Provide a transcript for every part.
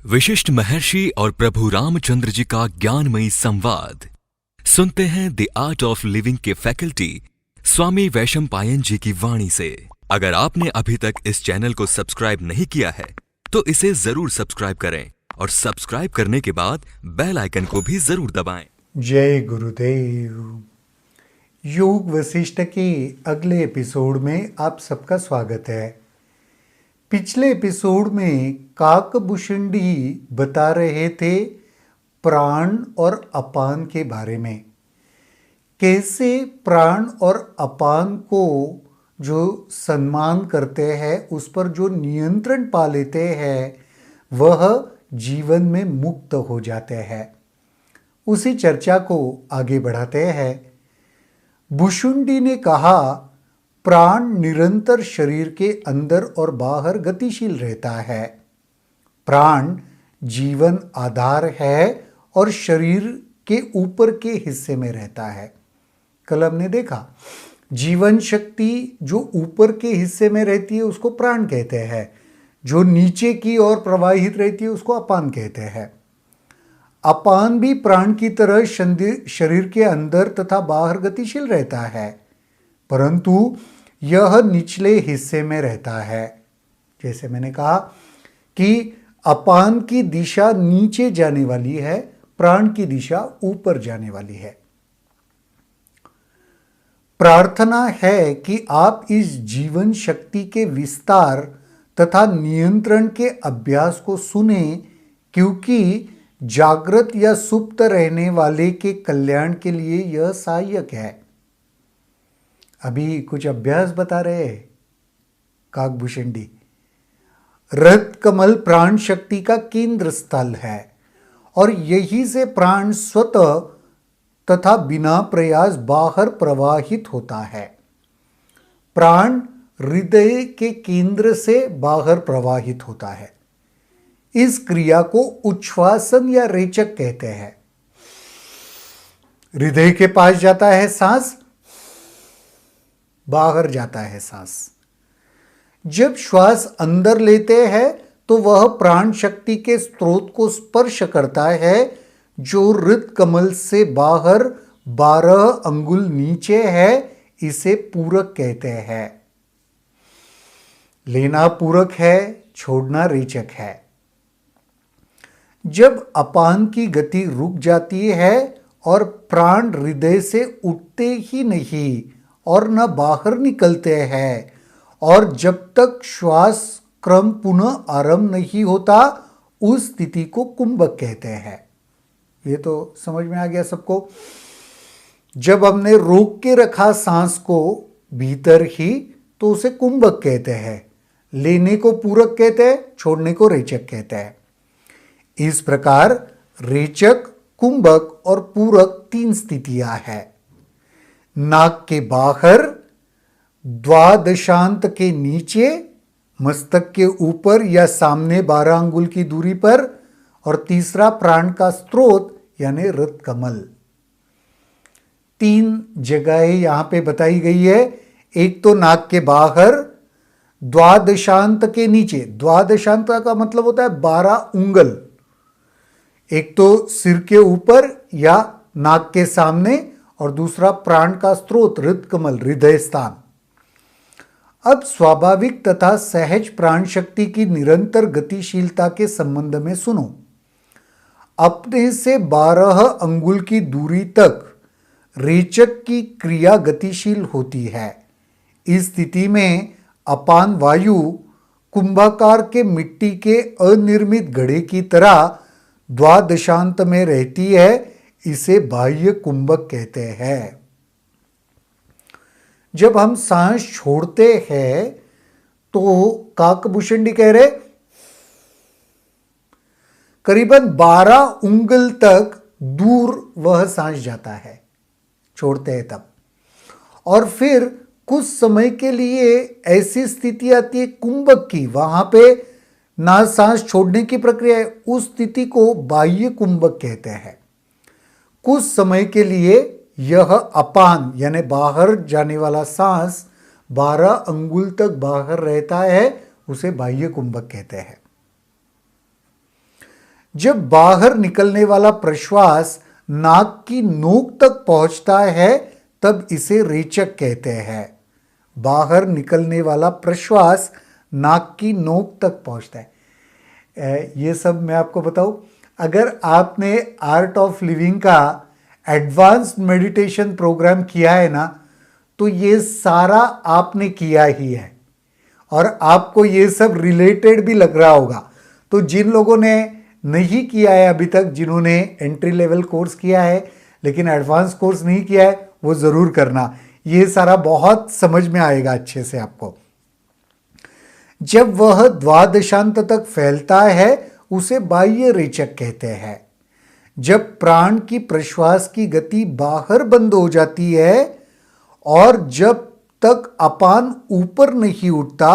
विशिष्ट महर्षि और प्रभु रामचंद्र जी का ज्ञानमयी संवाद सुनते हैं द आर्ट ऑफ लिविंग के फैकल्टी स्वामी वैशंपायन जी की वाणी से। अगर आपने अभी तक इस चैनल को सब्सक्राइब नहीं किया है तो इसे जरूर सब्सक्राइब करें और सब्सक्राइब करने के बाद बेल आइकन को भी जरूर दबाएं। जय गुरुदेव। योग वशिष्ठ के अगले एपिसोड में आप सबका स्वागत है। पिछले एपिसोड में काकभूषुंडी बता रहे थे प्राण और अपान के बारे में, कैसे प्राण और अपान को जो सम्मान करते हैं, उस पर जो नियंत्रण पा लेते हैं, वह जीवन में मुक्त हो जाते हैं। उसी चर्चा को आगे बढ़ाते हैं। भुशुंडी ने कहा, प्राण निरंतर शरीर के अंदर और बाहर गतिशील रहता है। प्राण जीवन आधार है और शरीर के ऊपर के हिस्से में रहता है। कल हमने देखा जीवन शक्ति जो ऊपर के हिस्से में रहती है उसको प्राण कहते हैं, जो नीचे की ओर प्रवाहित रहती है उसको अपान कहते हैं। अपान भी प्राण की तरह शरीर के अंदर तथा बाहर गतिशील रहता है, परंतु यह निचले हिस्से में रहता है। जैसे मैंने कहा कि अपान की दिशा नीचे जाने वाली है, प्राण की दिशा ऊपर जाने वाली है। प्रार्थना है कि आप इस जीवन शक्ति के विस्तार तथा नियंत्रण के अभ्यास को सुने, क्योंकि जागृत या सुप्त रहने वाले के कल्याण के लिए यह सहायक है। अभी कुछ अभ्यास बता रहे हैं काकभूषुंडी। रथ कमल प्राण शक्ति का केंद्र स्थल है और यही से प्राण स्वतः तथा बिना प्रयास बाहर प्रवाहित होता है। प्राण हृदय के केंद्र से बाहर प्रवाहित होता है। इस क्रिया को उच्छ्वासन या रेचक कहते हैं। हृदय के पास जाता है सांस, बाहर जाता है सांस। जब श्वास अंदर लेते हैं तो वह प्राण शक्ति के स्रोत को स्पर्श करता है, जो हृद कमल से बाहर 12 अंगुल नीचे है। इसे पूरक कहते हैं। लेना पूरक है, छोड़ना रेचक है। जब अपान की गति रुक जाती है और प्राण हृदय से उठते ही नहीं और न बाहर निकलते हैं, और जब तक श्वास क्रम पुनः आरंभ नहीं होता, उस स्थिति को कुंभक कहते हैं। ये तो समझ में आ गया सबको। जब हमने रोक के रखा सांस को भीतर ही तो उसे कुंभक कहते हैं। लेने को पूरक कहते हैं, छोड़ने को रेचक कहते हैं। इस प्रकार रेचक, कुंभक और पूरक 3 स्थितियां हैं। नाक के बाहर, द्वादशांत के नीचे, मस्तक के ऊपर या सामने 12 अंगुल की दूरी पर, और तीसरा प्राण का स्रोत यानी हृद कमल। 3 जगहें यहां पे बताई गई है। एक तो नाक के बाहर, द्वादशांत के नीचे। द्वादशांत का मतलब होता है 12 उंगल। एक तो सिर के ऊपर या नाक के सामने, और दूसरा प्राण का स्रोत हृद कमल, हृदय स्थान। अब स्वाभाविक तथा सहज प्राण शक्ति की निरंतर गतिशीलता के संबंध में सुनो। अपने से 12 अंगुल की दूरी तक रेचक की क्रिया गतिशील होती है। इस स्थिति में अपान वायु कुंभाकार के मिट्टी के अनिर्मित घड़े की तरह द्वादशांत में रहती है। इसे बाह्य कुंभक कहते हैं। जब हम सांस छोड़ते हैं तो काकभूषुंडी कह रहे करीबन 12 उंगल तक दूर वह सांस जाता है, छोड़ते हैं तब। और फिर कुछ समय के लिए ऐसी स्थिति आती है कुंभक की, वहां पे ना सांस छोड़ने की प्रक्रिया है। उस स्थिति को बाह्य कुंभक कहते हैं। कुछ समय के लिए यह अपान यानी बाहर जाने वाला सांस 12 अंगुल तक बाहर रहता है, उसे बाह्य कुंभक कहते हैं। जब बाहर निकलने वाला प्रश्वास नाक की नोक तक पहुंचता है तब इसे रेचक कहते हैं। बाहर निकलने वाला प्रश्वास नाक की नोक तक पहुंचता है। ये सब मैं आपको बताऊं, अगर आपने आर्ट ऑफ लिविंग का एडवांस्ड मेडिटेशन प्रोग्राम किया है ना, तो ये सारा आपने किया ही है और आपको ये सब रिलेटेड भी लग रहा होगा। तो जिन लोगों ने नहीं किया है अभी तक, जिन्होंने एंट्री लेवल कोर्स किया है लेकिन एडवांस कोर्स नहीं किया है, वो ज़रूर करना। ये सारा बहुत समझ में आएगा अच्छे से आपको। जब वह द्वादशांत तक फैलता है उसे बाह्य रेचक कहते हैं। जब प्राण की प्रश्वास की गति बाहर बंद हो जाती है और जब तक अपान ऊपर नहीं उठता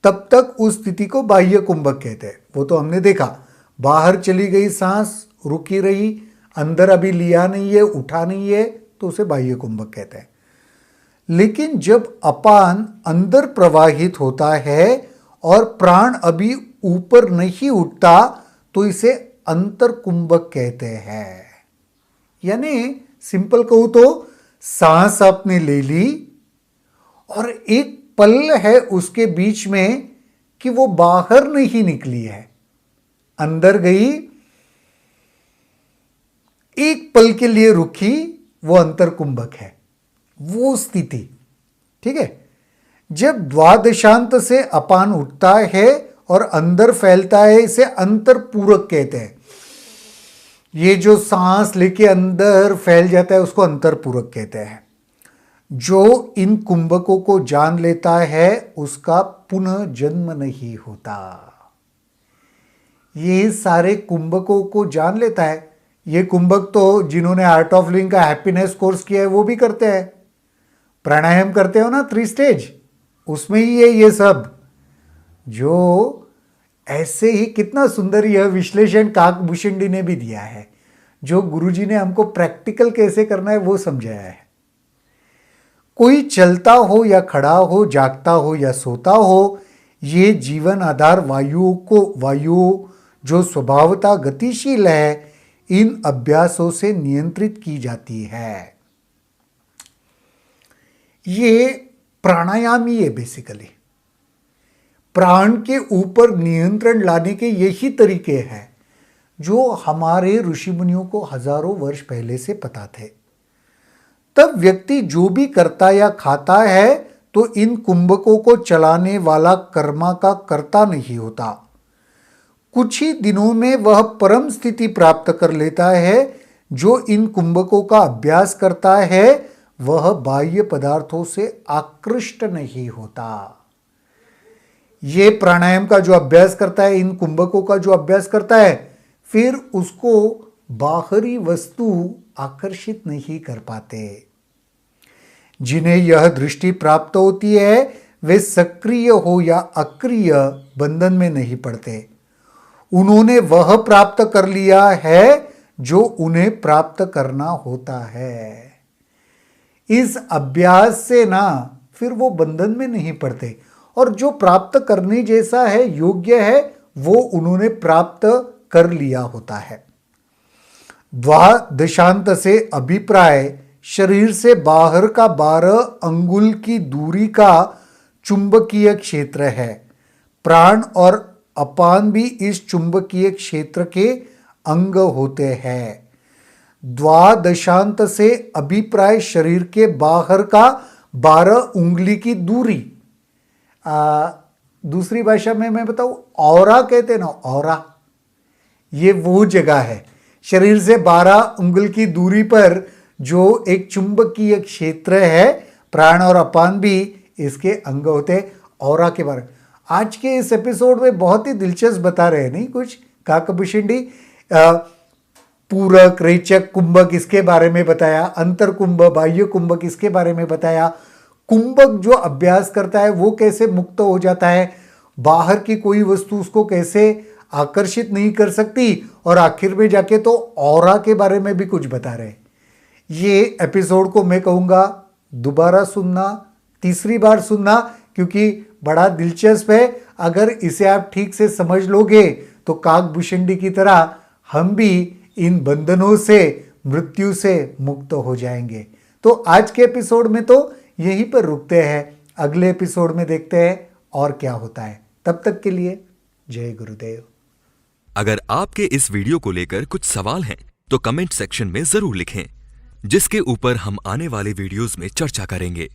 तब तक उस स्थिति को बाह्य कुंभक कहते हैं। वो तो हमने देखा, बाहर चली गई सांस, रुकी रही, अंदर अभी लिया नहीं है, उठा नहीं है, तो उसे बाह्य कुंभक कहते हैं। लेकिन जब अपान अंदर प्रवाहित होता है और प्राण अभी ऊपर नहीं उठता तो इसे अंतर कुंभक कहते हैं। यानी सिंपल कहूं तो सांस आपने ले ली और एक पल है उसके बीच में कि वो बाहर नहीं निकली है, अंदर गई, एक पल के लिए रुकी, वो अंतर कुंभक है, वो स्थिति। ठीक है। जब द्वादशांत से अपान उठता है और अंदर फैलता है इसे अंतर पूरक कहते हैं। ये जो सांस लेके अंदर फैल जाता है उसको अंतर पूरक कहते हैं। जो इन कुंभकों को जान लेता है उसका पुनः जन्म नहीं होता। ये सारे कुंभकों को जान लेता है। ये कुंभक तो जिन्होंने आर्ट ऑफ लिविंग का हैप्पीनेस कोर्स किया है वो भी करते हैं। प्राणायाम करते हो ना 3 स्टेज, उसमें ही है ये सब। जो ऐसे ही कितना सुंदर यह विश्लेषण काकभूषणी ने भी दिया है, जो गुरुजी ने हमको प्रैक्टिकल कैसे करना है वो समझाया है। कोई चलता हो या खड़ा हो, जागता हो या सोता हो, ये जीवन आधार वायु जो स्वभावतः गतिशील है, इन अभ्यासों से नियंत्रित की जाती है। ये प्राणायाम ही है बेसिकली। प्राण के ऊपर नियंत्रण लाने के यही तरीके हैं जो हमारे ऋषि मुनियों को हजारों वर्ष पहले से पता थे। तब व्यक्ति जो भी करता या खाता है तो इन कुंभकों को चलाने वाला कर्मा का कर्ता नहीं होता। कुछ ही दिनों में वह परम स्थिति प्राप्त कर लेता है। जो इन कुंभकों का अभ्यास करता है वह बाह्य पदार्थों से आकृष्ट नहीं होता। ये प्राणायाम का जो अभ्यास करता है, इन कुंभकों का जो अभ्यास करता है, फिर उसको बाहरी वस्तु आकर्षित नहीं कर पाते। जिन्हें यह दृष्टि प्राप्त होती है वे सक्रिय हो या अक्रिय बंधन में नहीं पड़ते। उन्होंने वह प्राप्त कर लिया है जो उन्हें प्राप्त करना होता है। इस अभ्यास से ना फिर वो बंधन में नहीं पड़ते और जो प्राप्त करने जैसा है, योग्य है, वो उन्होंने प्राप्त कर लिया होता है। द्वादशांत से अभिप्राय शरीर से बाहर का 12 अंगुल की दूरी का चुंबकीय क्षेत्र है। प्राण और अपान भी इस चुंबकीय क्षेत्र के अंग होते हैं। द्वादशांत से अभिप्राय शरीर के बाहर का 12 उंगली की दूरी। दूसरी भाषा में मैं बताऊं, औरा कहते हैं ना, औरा, ये वो जगह है शरीर से 12 उंगल की दूरी पर जो एक चुंबकीय क्षेत्र है। प्राण और अपान भी इसके अंग होते हैं। औरा के बारे में आज के इस एपिसोड में बहुत ही दिलचस्प बता रहे हैं, नहीं कुछ काकभूषणी। पूरक, रेचक, कुंभक इसके बारे में बताया, अंतर कुंभ, बाह्य कुंभक इसके बारे में बताया। कुंभक जो अभ्यास करता है वो कैसे मुक्त हो जाता है, बाहर की कोई वस्तु उसको कैसे आकर्षित नहीं कर सकती, और आखिर में जाके तो औरा के बारे में भी कुछ बता रहे हैं। ये एपिसोड को मैं कहूँगा दोबारा सुनना, तीसरी बार सुनना, क्योंकि बड़ा दिलचस्प है। अगर इसे आप ठीक से समझ लोगे तो काकभूषणी की तरह हम भी इन बंधनों से, मृत्यु से मुक्त हो जाएंगे। तो आज के एपिसोड में तो यहीं पर रुकते हैं, अगले एपिसोड में देखते हैं और क्या होता है। तब तक के लिए जय गुरुदेव। अगर आपके इस वीडियो को लेकर कुछ सवाल हैं तो कमेंट सेक्शन में जरूर लिखें, जिसके ऊपर हम आने वाले वीडियोस में चर्चा करेंगे।